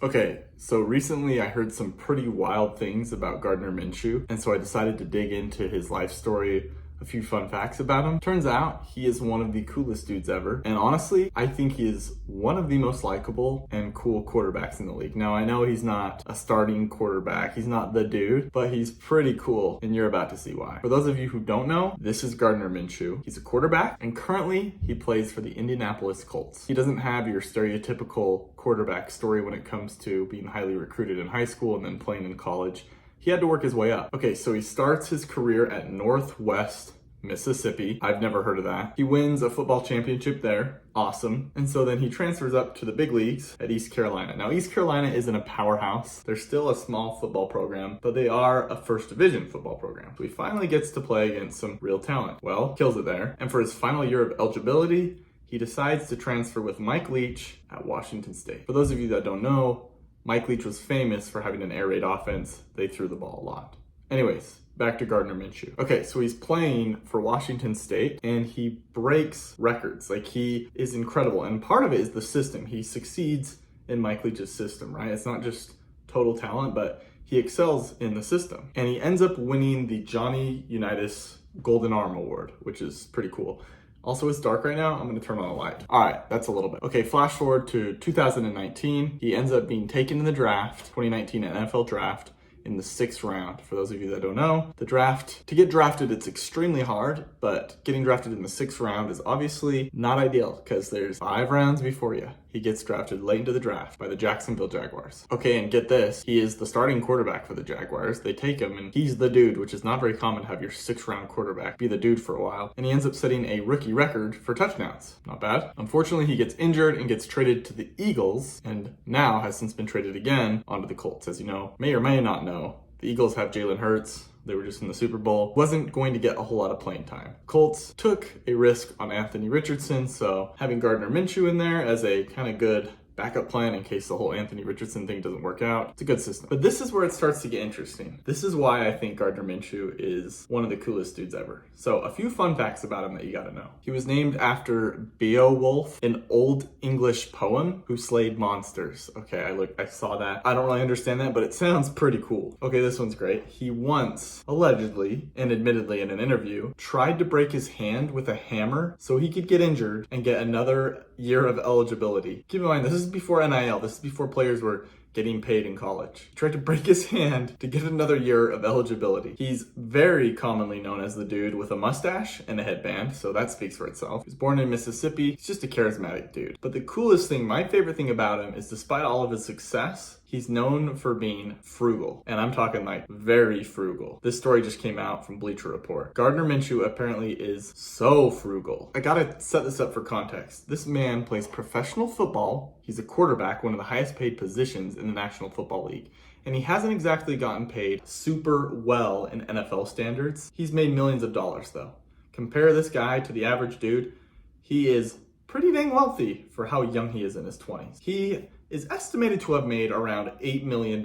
Okay, so recently I heard some pretty wild things about Gardner Minshew, and so I decided to dig into his life story, a few fun facts about him. Turns out he is one of the coolest dudes ever, and honestly, I think he is one of the most likable and cool quarterbacks in the league. Now, I know he's not a starting quarterback, he's not the dude, but he's pretty cool, and you're about to see why. For those of you who don't know, this is Gardner Minshew. He's a quarterback, and currently he plays for the Indianapolis Colts. He doesn't have your stereotypical quarterback story when it comes to being highly recruited in high school and then playing in college. He had to work his way up. Okay, so he starts his career at Northwest Mississippi. I've never heard of that. He wins a football championship there. Awesome. And so then he transfers up to the big leagues at East Carolina. Now, East Carolina isn't a powerhouse. They're still a small football program, but they are a first division football program. So he finally gets to play against some real talent. Well, kills it there. And for his final year of eligibility, he decides to transfer with Mike Leach at Washington State. For those of you that don't know, Mike Leach was famous for having an air raid offense. They threw the ball a lot. Anyways, back to Gardner Minshew. Okay, so he's playing for Washington State and he breaks records. Like, he is incredible. And part of it is the system. He succeeds in Mike Leach's system, right? It's not just total talent, but he excels in the system. And he ends up winning the Johnny Unitas Golden Arm Award, which is pretty cool. Also, it's dark right now. I'm going to turn on a light. All right, that's a little bit. Okay, flash forward to 2019. He ends up being taken in the draft, 2019 NFL draft, in the 6th round. For those of you that don't know, the draft, to get drafted, it's extremely hard, but getting drafted in the 6th round is obviously not ideal because there's 5 rounds before you. He gets drafted late into the draft by the Jacksonville Jaguars. Okay, and get this, he is the starting quarterback for the Jaguars. They take him and he's the dude, which is not very common to have your 6th round quarterback be the dude for a while. And he ends up setting a rookie record for touchdowns. Not bad. Unfortunately, he gets injured and gets traded to the Eagles, and now has since been traded again onto the Colts. As you know, may or may not know, the Eagles have Jalen Hurts. They were just in the Super Bowl. Wasn't going to get a whole lot of playing time. Colts took a risk on Anthony Richardson, so having Gardner Minshew in there as a kind of good backup plan in case the whole Anthony Richardson thing doesn't work out. It's a good system. But this is where it starts to get interesting. This is why I think Gardner Minshew is one of the coolest dudes ever. So a few fun facts about him that you gotta know. He was named after Beowulf, an Old English poem who slayed monsters. Okay, I saw that. I don't really understand that, but it sounds pretty cool. Okay, this one's great. He once, allegedly, and admittedly in an interview, tried to break his hand with a hammer so he could get injured and get another year of eligibility. Keep in mind, this is before NIL. This is before players were getting paid in college. He tried to break his hand to get another year of eligibility. He's very commonly known as the dude with a mustache and a headband, so that speaks for itself. He was born in Mississippi. He's just a charismatic dude. But the coolest thing, my favorite thing about him is despite all of his success, he's known for being frugal. And I'm talking like very frugal. This story just came out from Bleacher Report. Gardner Minshew apparently is so frugal. I gotta set this up for context. This man plays professional football. He's a quarterback, one of the highest paid positions in the National Football League. And he hasn't exactly gotten paid super well in NFL standards. He's made millions of dollars though. Compare this guy to the average dude. He is pretty dang wealthy for how young he is in his 20s. He is estimated to have made around $8 million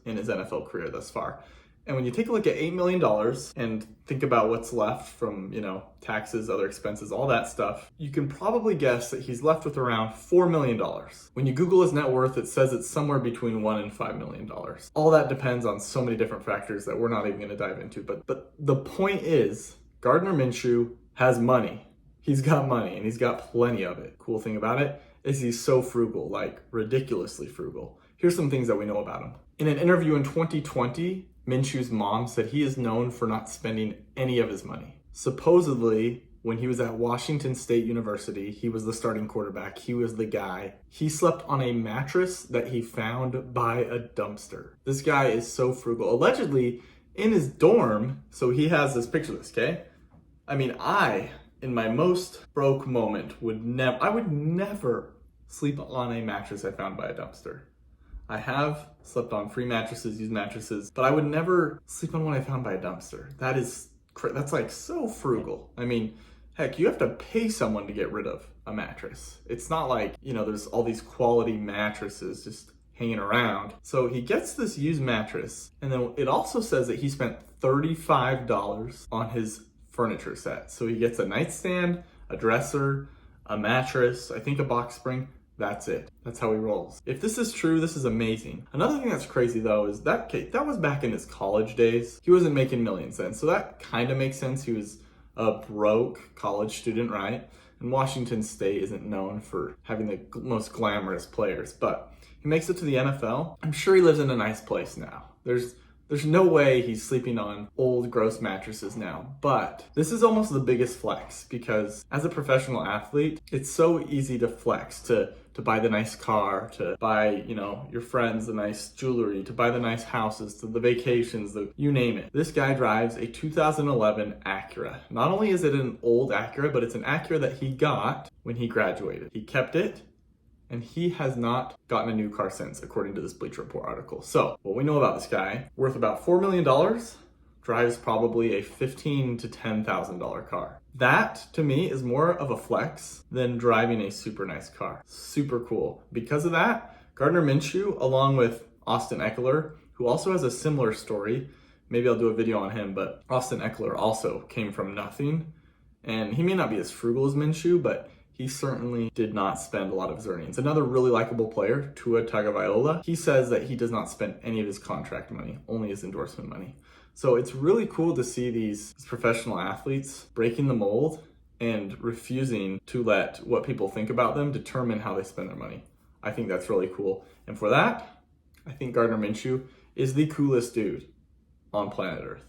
in his NFL career thus far. And when you take a look at $8 million and think about what's left from, taxes, other expenses, all that stuff, you can probably guess that he's left with around $4 million. When you Google his net worth, it says it's somewhere between $1 and $5 million. All that depends on so many different factors that we're not even going to dive into. But the point is, Gardner Minshew has money. He's got money and he's got plenty of it. Cool thing about it is he's so frugal, like ridiculously frugal. Here's some things that we know about him. In an interview in 2020, Minshew's mom said he is known for not spending any of his money. Supposedly, when he was at Washington State University, he was the starting quarterback. He was the guy. He slept on a mattress that he found by a dumpster. This guy is so frugal. Allegedly, in his dorm, so he has this picture of this, okay? I mean, in my most broke moment, I would never sleep on a mattress I found by a dumpster. I have slept on free mattresses, used mattresses, but I would never sleep on one I found by a dumpster. That's like so frugal. I mean, heck, you have to pay someone to get rid of a mattress. It's not like, there's all these quality mattresses just hanging around. So he gets this used mattress, and then it also says that he spent $35 on his furniture set. So he gets a nightstand, a dresser, a mattress, I think a box spring. That's it. That's how he rolls. If this is true, this is amazing. Another thing that's crazy though is that was back in his college days. He wasn't making millions then, so that kind of makes sense. He was a broke college student, right? And Washington State isn't known for having the most glamorous players, but he makes it to the NFL. I'm sure he lives in a nice place now. There's no way he's sleeping on old, gross mattresses now. But this is almost the biggest flex because as a professional athlete, it's so easy to flex, to buy the nice car, to buy, your friends the nice jewelry, to buy the nice houses, to the vacations, you name it. This guy drives a 2011 Acura. Not only is it an old Acura, but it's an Acura that he got when he graduated. He kept it, and he has not gotten a new car since, according to this Bleacher Report article. So, what we know about this guy, worth about $4 million, drives probably a $15,000 to $10,000 car. That, to me, is more of a flex than driving a super nice car. Super cool. Because of that, Gardner Minshew, along with Austin Eckler, who also has a similar story, maybe I'll do a video on him, but Austin Eckler also came from nothing. And he may not be as frugal as Minshew, but he certainly did not spend a lot of his earnings. Another really likable player, Tua Tagovailoa, he says that he does not spend any of his contract money, only his endorsement money. So it's really cool to see these professional athletes breaking the mold and refusing to let what people think about them determine how they spend their money. I think that's really cool. And for that, I think Gardner Minshew is the coolest dude on planet Earth.